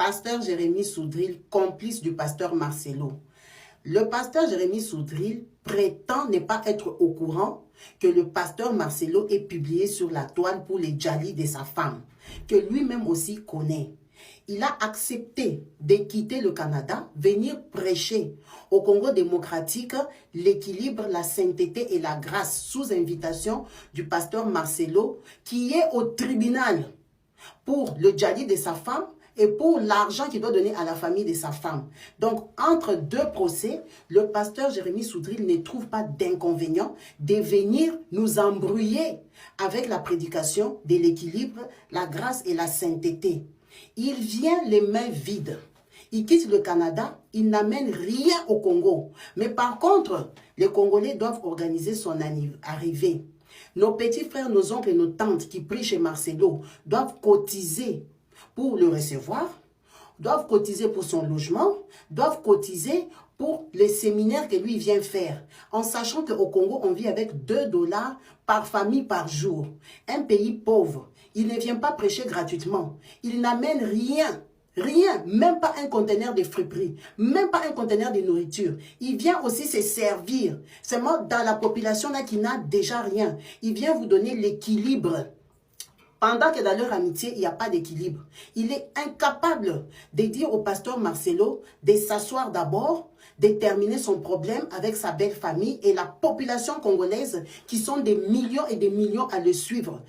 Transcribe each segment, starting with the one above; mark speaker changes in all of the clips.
Speaker 1: Pasteur Jérémy Soudril, complice du pasteur Marcelo. Le pasteur Jérémy Soudril prétend ne pas être au courant que le pasteur Marcelo est publié sur la toile pour les djalis de sa femme, que lui-même aussi connaît. Il a accepté de quitter le Canada, venir prêcher au Congo démocratique l'équilibre, la sainteté et la grâce sous invitation du pasteur Marcelo qui est au tribunal pour le djali de sa femme et pour l'argent qu'il doit donner à la famille de sa femme. Donc, entre deux procès, le pasteur Jérémy Soudril ne trouve pas d'inconvénient de venir nous embrouiller avec la prédication de l'équilibre, la grâce et la sainteté. Il vient les mains vides. Il quitte le Canada, il n'amène rien au Congo. Mais par contre, les Congolais doivent organiser son arrivée. Nos petits frères, nos oncles et nos tantes qui prient chez Marcelo doivent cotiser pour le recevoir, doivent cotiser pour son logement, doivent cotiser pour les séminaires que lui vient faire, en sachant qu'au Congo, on vit avec 2 $ par famille par jour. Un pays pauvre, il ne vient pas prêcher gratuitement, il n'amène rien. Rien, même pas un conteneur de friperie, même pas un conteneur de nourriture. Il vient aussi se servir. Seulement dans la population là qui n'a déjà rien. Il vient vous donner l'équilibre. Pendant que dans leur amitié, il n'y a pas d'équilibre. Il est incapable de dire au pasteur Marcelo de s'asseoir d'abord, de terminer son problème avec sa belle famille et la population congolaise qui sont des millions et des millions à le suivre.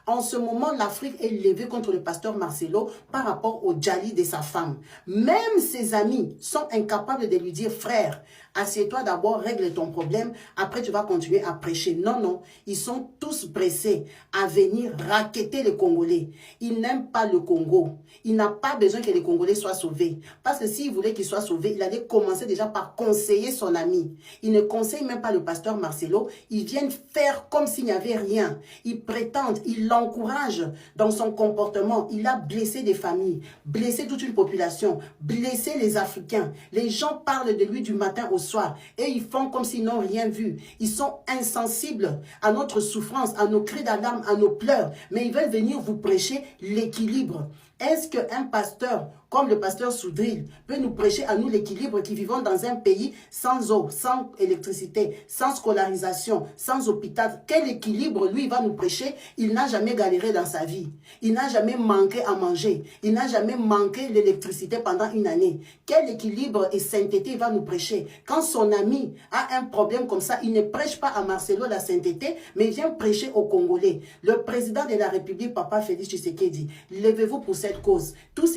Speaker 1: En ce moment, l'Afrique est levée contre le pasteur Marcelo par rapport au djali de sa femme. Même ses amis sont incapables de lui dire, frère, assieds-toi d'abord, règle ton problème, après tu vas continuer à prêcher. Non, non, ils sont tous pressés à venir racketter les Congolais. Ils n'aiment pas le Congo. Il n'a pas besoin que les Congolais soient sauvés. Parce que s'il voulait qu'ils soient sauvés, il allait commencer déjà par conseiller son ami. Il ne conseille même pas le pasteur Marcelo. Ils viennent faire comme s'il n'y avait rien. Ils prétendent, ils l'encouragent dans son comportement. Il a blessé des familles, blessé toute une population, blessé les Africains. Les gens parlent de lui du matin au soir et ils font comme s'ils n'ont rien vu. Ils sont insensibles à notre souffrance, à nos cris d'alarme, à nos pleurs. Mais ils veulent venir vous prêcher l'équilibre. Est-ce qu'un pasteur comme le pasteur Soudril peut nous prêcher à nous l'équilibre qui vivons dans un pays sans eau, sans électricité, sans scolarisation, sans hôpital? Quel équilibre lui va nous prêcher? Il n'a jamais galéré dans sa vie. Il n'a jamais manqué à manger. Il n'a jamais manqué l'électricité pendant une année. Quel équilibre et sainteté il va nous prêcher? Quand son ami a un problème comme ça, il ne prêche pas à Marcelo la sainteté, mais il vient prêcher aux Congolais. Le président de la République, Papa Félix Tshisekedi, levez-vous pour cette cause. Tous